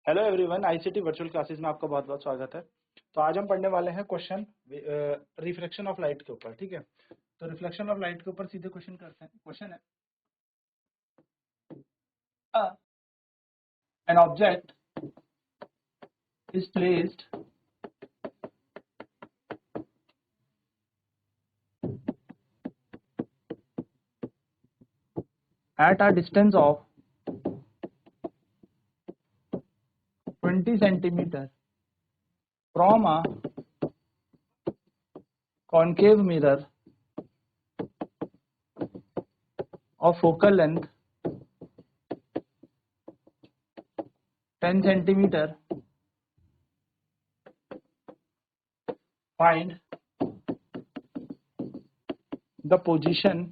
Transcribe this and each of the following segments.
Hello everyone, ICT virtual classes में आपका बहुत बहुत स्वागत है। तो आज हम पढ़ने वाले हैं क्वेश्चन रिफ्लेक्शन ऑफ लाइट के ऊपर। ठीक है, तो रिफ्लेक्शन ऑफ लाइट के ऊपर सीधे क्वेश्चन करते हैं। क्वेश्चन है an object is placed at a distance of 20 centimetre from a concave mirror of focal length 10 centimeter. Find the position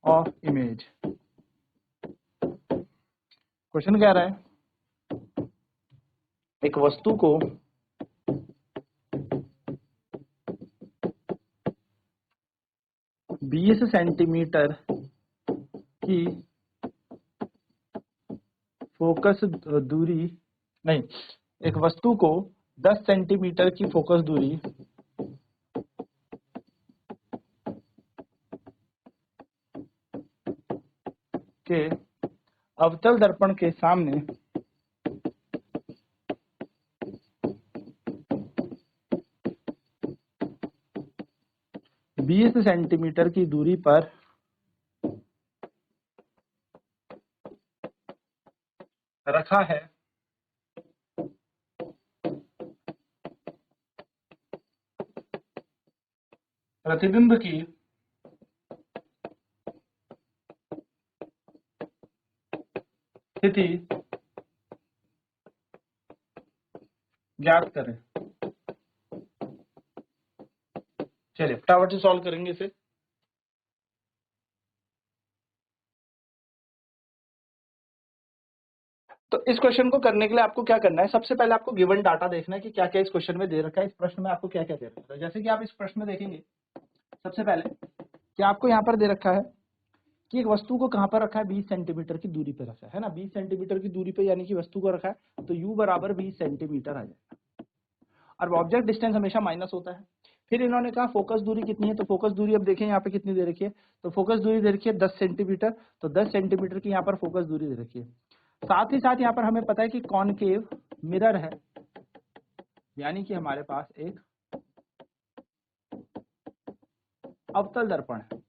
of image. Question कह रहा है एक वस्तु को 20 सेंटीमीटर की फोकस दूरी नहीं, एक वस्तु को 10 सेंटीमीटर की फोकस दूरी के अवतल दर्पण के सामने 20 सेंटीमीटर की दूरी पर रखा है। प्रतिबिंब की स्थिति ज्ञात करें। चलिए फटाफट से सॉल्व करेंगे इसे। तो इस क्वेश्चन को करने के लिए आपको क्या करना है, सबसे पहले आपको गिवन डाटा देखना है कि क्या क्या इस क्वेश्चन में दे रखा है, इस प्रश्न में आपको क्या क्या दे रखा है। जैसे कि आप इस प्रश्न में देखेंगे, सबसे पहले कि आपको यहाँ पर दे रखा है कि एक वस्तु को कहाँ पर रखा है, 20 सेंटीमीटर की दूरी पे रखा है ना। 20 सेंटीमीटर की दूरी पे यानी कि वस्तु को रखा है, तो u बराबर 20 सेंटीमीटर आ जाएगा। और ऑब्जेक्ट डिस्टेंस हमेशा माइनस होता है। फिर इन्होंने कहा फोकस दूरी कितनी है, तो फोकस दूरी अब देखें यहाँ पे कितनी दे रखी है, तो फोकस दूरी दे रखी है 10 सेंटीमीटर। तो 10 सेंटीमीटर की यहाँ पर फोकस दूरी दे रखी है। साथ ही साथ यहाँ पर हमें पता है कि कॉनकेव मिरर है, यानी कि हमारे पास एक अवतल दर्पण है।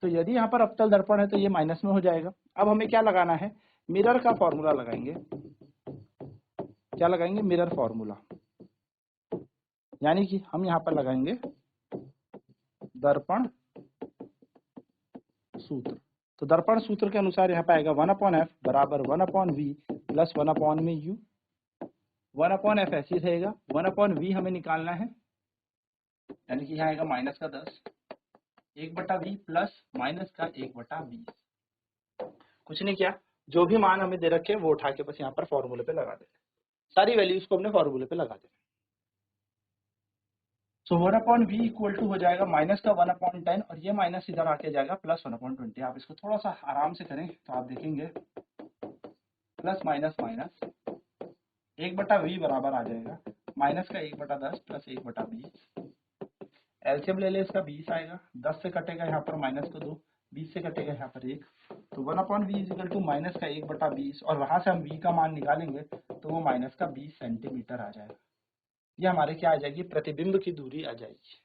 तो यदि यहाँ पर अवतल दर्पण है तो ये माइनस में हो जाएगा। अब हमें क्या लगाना है, मिरर का फॉर्मूला लगाएंगे। क्या लगाएंगे, मिरर फॉर्मूला, यानी कि हम यहाँ पर लगाएंगे दर्पण सूत्र। तो दर्पण सूत्र के अनुसार यहाँ पे आएगा 1/f बराबर 1/v प्लस 1/में u। 1/f ऐसे ही रहेगा, 1/v हमें निकालना है, यानी कि यहाँ आएगा माइनस का 10, 1/v प्लस माइनस का 1/20। कुछ नहीं किया, जो भी मान हमें दे रखे वो उठा के बस यहाँ पर फॉर्मूले पे लगा देना। सारी वैल्यूज को हमने फॉर्मूले पे लगा देना। सो 1/v इक्वल टू हो जाएगा माइनस का 1/10, और ये माइनस इधर आके जाएगा प्लस 1/20। आप इसको थोड़ा सा आराम से करें तो आप देखेंगे प्लस माइनस माइनस 1/v बराबर आ जाएगा माइनस का 1/10 प्लस 1/20। एलसीएम ले ले, इसका 20 आएगा, 10 से कटेगा यहाँ पर माइनस को 2, 20 से कटेगा यहाँ पर 1। तो 1/v इक्वल टू माइनस का 1/20, और वहां से हम v का मान निकालेंगे तो वो माइनस का 20 सेंटीमीटर आ जाएगा। ये हमारे क्या आ जाएगी, प्रतिबिंब की दूरी आ जाएगी।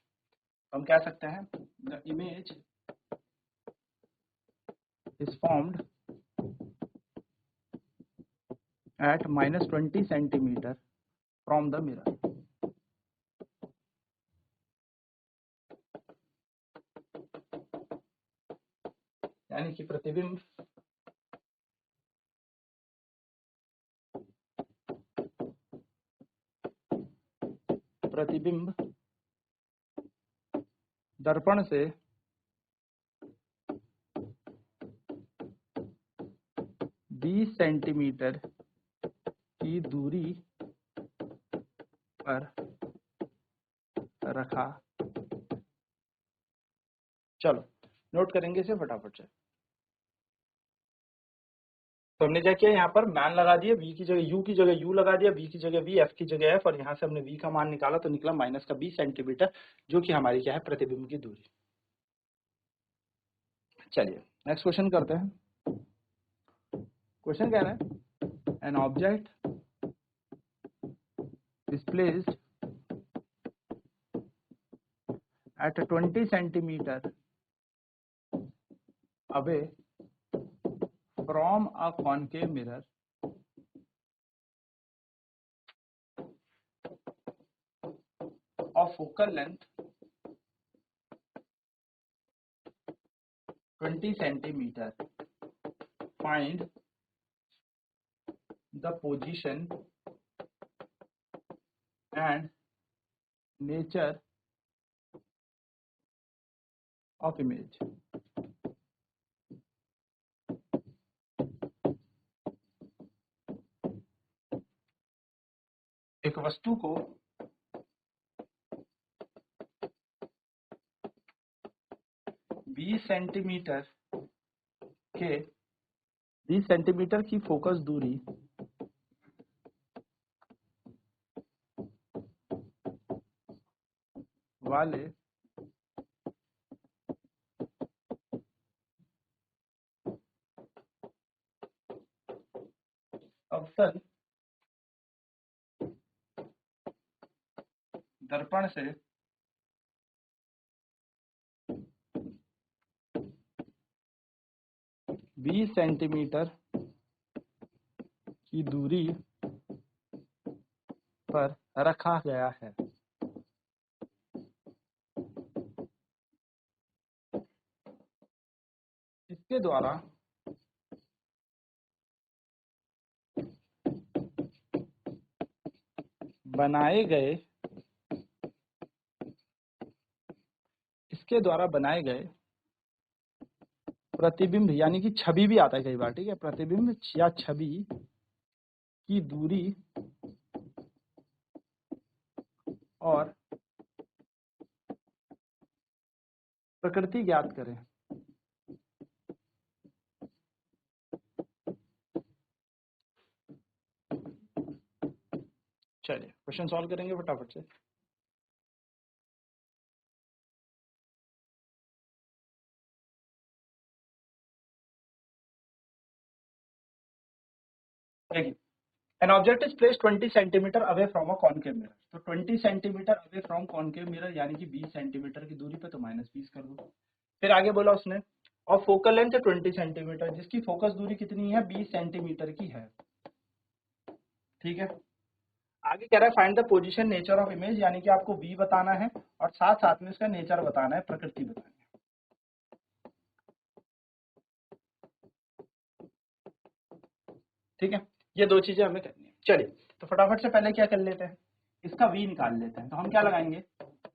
हम कह सकते हैं the image is formed at -20 centimeter from the mirror। यानी कि प्रतिबिंब दर्पण से 20 सेंटीमीटर की दूरी पर रखा। चलो नोट करेंगे इसे फटाफट से। तो हमने क्या किया, यहाँ पर मैन लगा दिया, v की जगह u की जगह u लगा दिया, v की जगह v, f की जगह f, और यहाँ से हमने v का मान निकाला तो निकला माइनस का 20 सेंटीमीटर, जो कि हमारी क्या है, प्रतिबिंब की दूरी। चलिए नेक्स्ट क्वेश्चन करते हैं। क्वेश्चन कह रहा है an object is placed at 20 centimeter away from a concave mirror of focal length 20 centimeter. Find the position and nature of image. एक वस्तु को बीस सेंटीमीटर की फोकस दूरी वाले अवतल दर्पण से 20 सेंटीमीटर की दूरी पर रखा गया है। इसके द्वारा बनाए गए प्रतिबिंब, यानी कि छवि भी आता है कई बार, ठीक है, प्रतिबिंब या छवि की दूरी और प्रकृति ज्ञात करें। चलिए क्वेश्चन सॉल्व करेंगे फटाफट से। An object is placed 20 centimeter away from a concave mirror. तो 20 centimetre away from concave mirror यानी कि 20 सेंटीमीटर की दूरी पे, तो माइनस 20 कर दो। फिर आगे बोला उसने और फोकल लेंथ है 20 सेंटीमीटर, जिसकी फोकस दूरी कितनी है, 20 सेंटीमीटर की है, ठीक है। आगे कह रहा है find the position nature of image, यानी कि आपको v बताना है और साथ साथ में उसका नेचर बताना है, प्रकृति बतानी है। ठीक है, ये दो चीजें हमें करनी है। चलिए तो फटाफट से पहले क्या कर लेते हैं, इसका v निकाल लेते हैं। तो हम क्या लगाएंगे,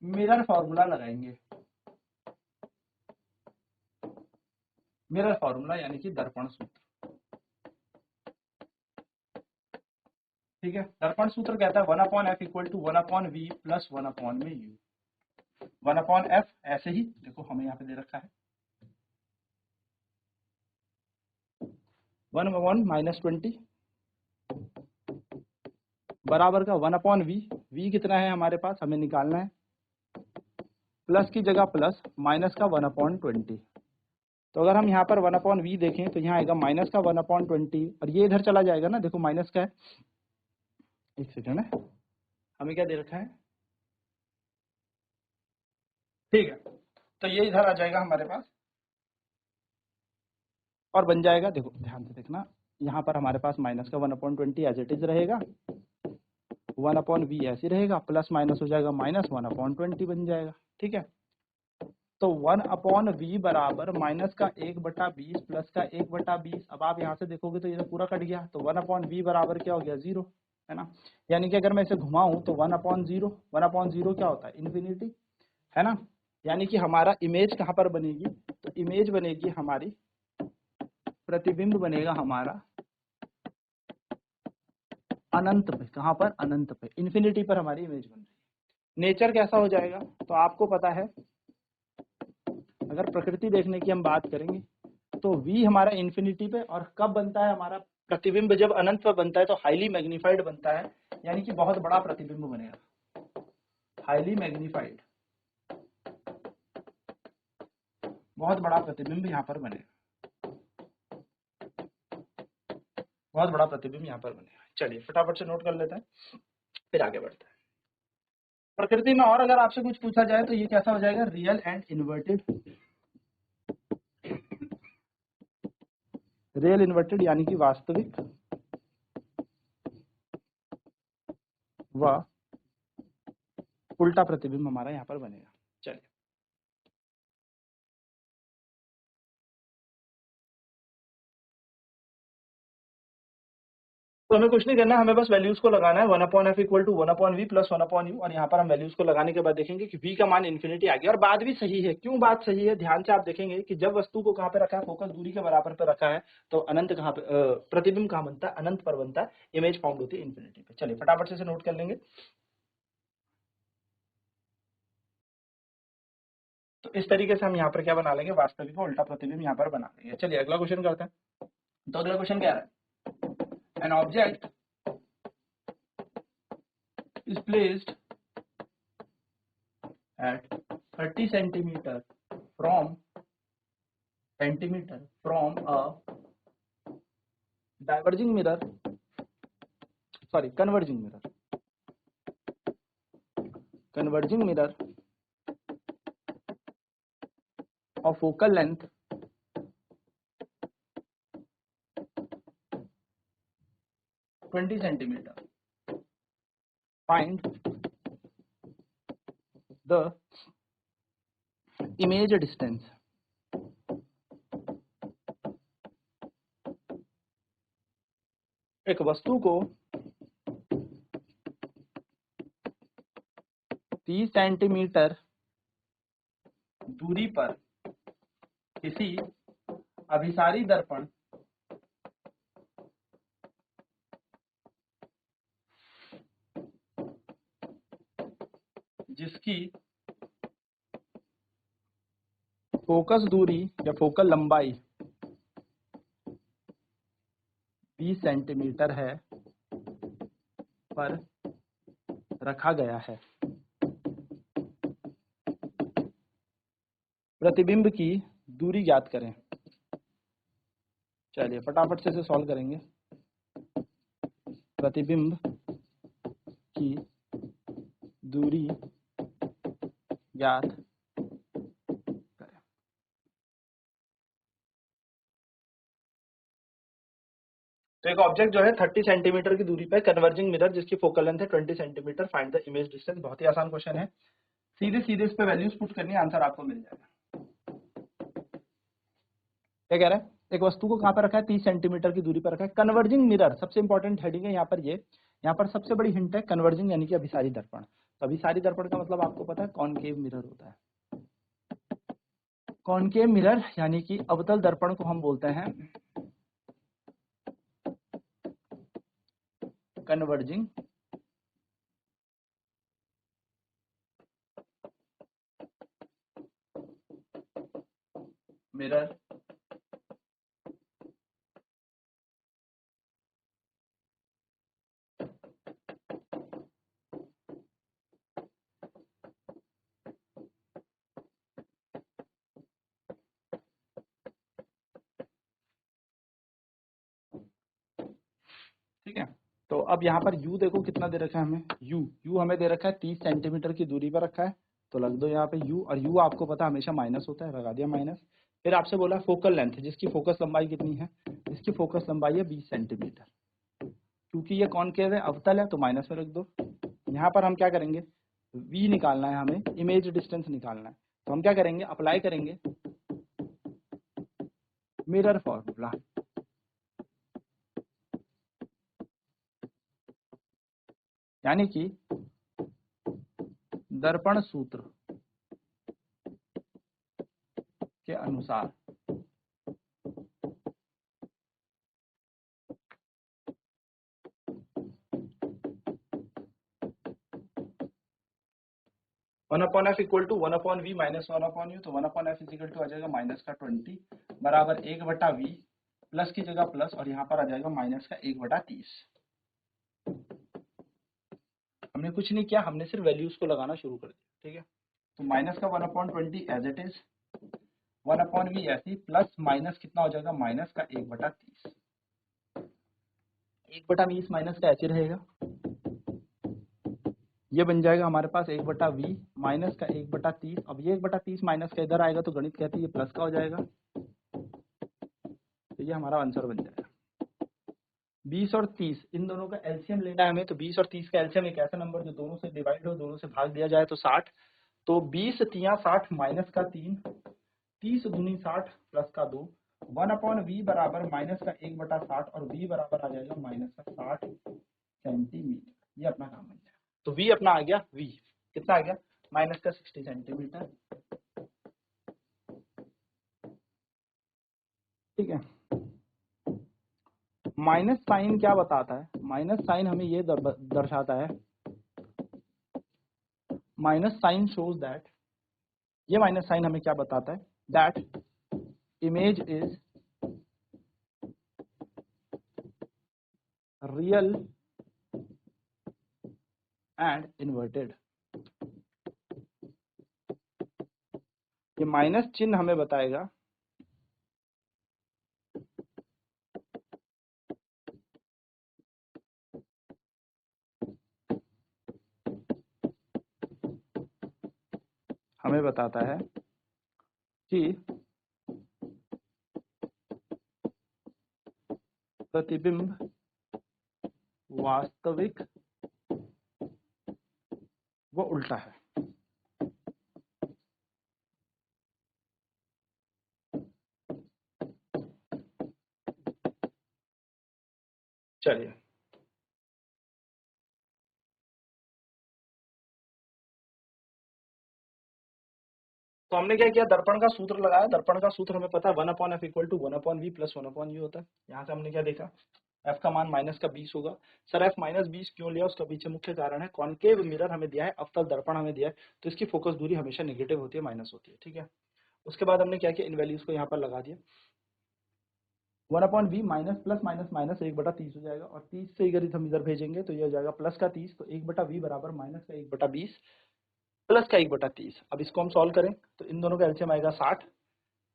मिरर फॉर्मूला लगाएंगे। मिरर फॉर्मूला यानी कि दर्पण सूत्र, ठीक है। दर्पण सूत्र कहता है 1/f equal to 1/v plus 1/u। 1/f ऐसे ही देखो हमें यहाँ पे दे रखा है 1/-20 बराबर का 1/v। v कितना है हमारे पास, हमें निकालना है, प्लस की जगह प्लस, माइनस का 1/20। तो अगर हम यहाँ पर 1/v देखें तो यहाँ आएगा माइनस का 1/20, और ये इधर चला जाएगा ना, देखो माइनस का है, एक सेकंड है, हमें क्या दे रखा है, ठीक है। तो ये इधर आ जाएगा हमारे पास और बन जाएगा, देखो ध्यान से देखना, यहाँ पर हमारे पास माइनस का 1/20 एज इट इज रहेगा, 1/v ऐसे रहेगा, प्लस माइनस हो जाएगा माइनस 1/20 बन जाएगा, ठीक है। तो 1/v बराबर माइनस का 1/20 प्लस का 1/20। अब आप यहाँ से देखोगे तो ये तो पूरा कट गया, तो 1/v बराबर क्या हो गया, 0, है ना। यानी कि अगर मैं इसे घुमाऊं तो 1/0, 1/0 क्या होता है, इन्फिनिटी, है ना। यानी कि हमारा इमेज कहाँ पर बनेगी, तो इमेज बनेगी हमारी, प्रतिबिंब बनेगा हमारा अनंत पे। कहाँ पर, अनंत पे, इन्फिनिटी पर हमारी इमेज बन रही है। नेचर कैसा हो जाएगा, तो आपको पता है, अगर प्रकृति देखने की हम बात करेंगे तो v हमारा इन्फिनिटी पे, और कब बनता है हमारा प्रतिबिंब जब अनंत पर बनता है तो हाईली मैग्नीफाइड बनता है, यानी कि बहुत बड़ा प्रतिबिंब बनेगा, हाईली मैग्नीफाइड, बहुत बड़ा प्रतिबिंब यहाँ पर बनेगा, बहुत बड़ा प्रतिबिंब यहाँ पर बनेगा। चलिए फटाफट से नोट कर लेते हैं, फिर आगे बढ़ते हैं। प्रकृति में और अगर आपसे कुछ पूछा जाए तो ये कैसा हो जाएगा, real and inverted, real inverted यानी कि वास्तविक व उल्टा प्रतिबिंब हमारा यहाँ पर बनेगा। चलिए तो हमें कुछ नहीं करना है, हमें बस वैल्यूज को लगाना है, 1/f equal to 1/v plus 1/u, और यहाँ पर हम वैल्यूज को लगाने के बाद देखेंगे कि v का मान इन्फिनिटी आ गया। और बात भी सही है, क्यों बात सही है, ध्यान से आप देखेंगे कि जब वस्तु को कहाँ पे रखा है, फोकस दूरी के बराबर पे रखा है, तो अनंत कहाँ पे प्रतिबिंब कहाँ बनता है, अनंत पर बनता है, इमेज फॉर्म होती है इन्फिनिटी पे। चलिए फटाफट से नोट कर लेंगे। तो इस तरीके से हम यहाँ पर क्या बना लेंगे, वास्तविक का उल्टा प्रतिबिंब यहाँ पर बना लेंगे। चलिए अगला क्वेश्चन करते हैं। तो अगला क्वेश्चन क्या है, an object is placed at 30 centimeter from a diverging mirror, sorry, converging mirror of focal length 20 centimeter. Find the image distance. एक वस्तु को 30 सेंटीमीटर दूरी पर किसी अभिसारी दर्पण जिसकी फोकस दूरी या फोकल लंबाई 20 सेंटीमीटर है पर रखा गया है, प्रतिबिंब की दूरी ज्ञात करें। चलिए फटाफट से इसे सॉल्व करेंगे। प्रतिबिंब की दूरी ज्ञात करें। तो एक ऑब्जेक्ट जो है 30 सेंटीमीटर की दूरी पर, कन्वर्जिंग मिरर जिसकी फोकल लेंथ है 20 centimetre, find the image distance. बहुत ही आसान क्वेश्चन है, सीधे सीधे इस पे वैल्यूज पुट करनी है, आंसर आपको मिल जाएगा। क्या कह रहा है, एक वस्तु को कहां पर रखा है, 30 सेंटीमीटर की दूरी पर रखा है, कन्वर्जिंग मिरर, सबसे इंपॉर्टेंट हेडिंग है यहाँ पर, ये यहाँ पर सबसे बड़ी हिंट है, कन्वर्जिंग यानी कि अभिसारी दर्पण। तो अभिसारी दर्पण का मतलब आपको पता है कॉनकेव मिरर होता है, कॉनकेव मिरर यानी कि अवतल दर्पण को हम बोलते हैं कन्वर्जिंग मिरर। ठीक है, तो अब यहाँ पर u देखो कितना दे रखा है हमें, u हमें दे रखा है 30 सेंटीमीटर की दूरी पर रखा है, तो लग दो यहाँ पे u, और u आपको पता हमेशा माइनस होता है, लगा दिया माइनस। फिर आपसे बोला फोकल लेंथ, जिसकी फोकस लंबाई कितनी है, इसकी फोकस लंबाई है 20 सेंटीमीटर, क्योंकि ये कॉनकेव है, अवतल है, तो माइनस में रख दो। यहाँ पर हम क्या करेंगे, v निकालना है हमें, इमेज डिस्टेंस निकालना है, तो हम क्या करेंगे, अप्लाई करेंगे मिरर फॉर्मूला, यानी कि दर्पण सूत्र के अनुसार one upon f equal to 1/v minus 1/u, तो 1/f इक्वल टू आ जाएगा माइनस का 20 बराबर 1/v प्लस की जगह प्लस और यहाँ पर आ जाएगा माइनस का 1/30। हमने कुछ नहीं किया, हमने सिर्फ वैल्यूज को लगाना शुरू कर दिया, ठीक है। तो माइनस का 1/20 एज इट इज, 1/v ऐसी, प्लस माइनस कितना हो जाएगा, माइनस का 1/30। 1/20 माइनस का ऐसे रहेगा, ये बन जाएगा हमारे पास 1/v माइनस का 1/30। अब ये 1/30 माइनस का इधर आएगा तो गणित कहती है ये प्लस का हो जाएगा, तो ये हमारा आंसर बन जाएगा। 20 और 30 इन दोनों का एलसीएम लेना है हमें, तो 20 और 30 का एलसीएम एक ऐसा नंबर जो दोनों से डिवाइड हो, दोनों से भाग दिया जाए तो 60। तो 20 तिया 60 माइनस का 3, 30 दूनी 60 प्लस का 2, 1/v बराबर माइनस का 1/60 और v बराबर आ जाएगा माइनस का 60 सेंटीमीटर। ये अपना काम बन जाएगा। तो v अपना आ गया, v कितना आ गया, माइनस का 60 सेंटीमीटर, ठीक है। माइनस साइन क्या बताता है, माइनस साइन हमें ये दर्शाता है, माइनस साइन शोज दैट, ये माइनस साइन हमें क्या बताता है, that image is real and inverted. ये माइनस चिन्ह हमें बताएगा हमें बताता है कि प्रतिबिंब वास्तविक वो उल्टा है। चलिए, तो हमने क्या किया, दर्पण का सूत्र लगाया। दर्पण का सूत्र हमें पता है 1/f equal to 1/v plus 1/u होता है। यहाँ से हमने क्या देखा, f का मान माइनस का 20 होगा। सर f माइनस 20 क्यों लिया, उसका पीछे मुख्य कारण है कॉन्केव मिरर हमें दिया है, अवतल दर्पण हमें दिया है, तो इसकी फोकस दूरी हमेशा नेगेटिव होती है, माइनस होती है, ठीक है। उसके बाद हमने क्या किया, इन वैल्यूज को यहाँ पर लगा दिया। 1/v minus plus minus minus 1/30 हो जाएगा, और 30 से इधर हम इधर भेजेंगे तो ये हो जाएगा प्लस का 30, तो 1/v बराबर माइनस का 1/20 प्लस का 1/30। अब इसको हम सॉल्व करें तो इन दोनों का एलसीएम आएगा 60,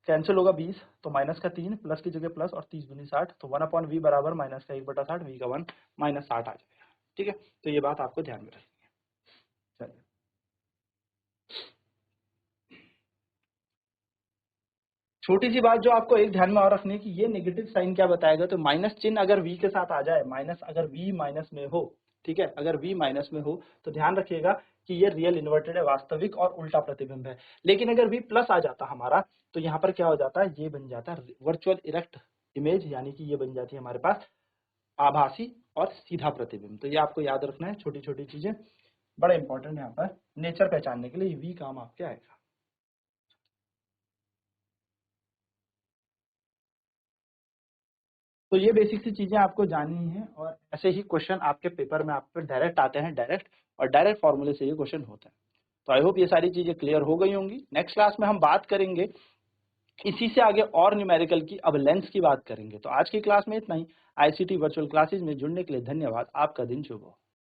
कैंसिल होगा 20, तो माइनस का 3 प्लस की जगह प्लस और 30 दूनी 60, तो 1/v बराबर माइनस का 1/60, v का 1 माइनस 60 आ जाएगा, ठीक है। तो ये बात आपको ध्यान में रखनी है। चलिए, छोटी सी बात जो आपको एक ध्यान में और रखनी है कि ये नेगेटिव साइन क्या बताएगा, तो माइनस चिन्ह अगर v के साथ आ जाए, माइनस अगर v माइनस में हो, ठीक है, अगर v माइनस में हो तो ध्यान रखिएगा कि ये रियल इन्वर्टेड है, वास्तविक और उल्टा प्रतिबिंब है। लेकिन अगर v प्लस आ जाता हमारा, तो यहाँ पर क्या हो जाता है, ये बन जाता है वर्चुअल इरेक्ट इमेज, यानी कि ये बन जाती है हमारे पास आभासी और सीधा प्रतिबिंब। तो ये आपको याद रखना है, छोटी छोटी चीजें बड़ा इंपॉर्टेंट है यहाँ पर नेचर पहचानने के लिए, वी काम आपके आएगा। तो ये बेसिक सी चीजें आपको जाननी है, और ऐसे ही क्वेश्चन आपके पेपर में आप पे डायरेक्ट आते हैं, डायरेक्ट, और डायरेक्ट फॉर्मूले से ये क्वेश्चन होता है। तो आई होप ये सारी चीजें क्लियर हो गई होंगी। नेक्स्ट क्लास में हम बात करेंगे इसी से आगे और न्यूमेरिकल की, अब लेंस की बात करेंगे। तो आज की क्लास में इतना ही। आईसीटी वर्चुअल क्लासेज में जुड़ने के लिए धन्यवाद। आपका दिन शुभ हो।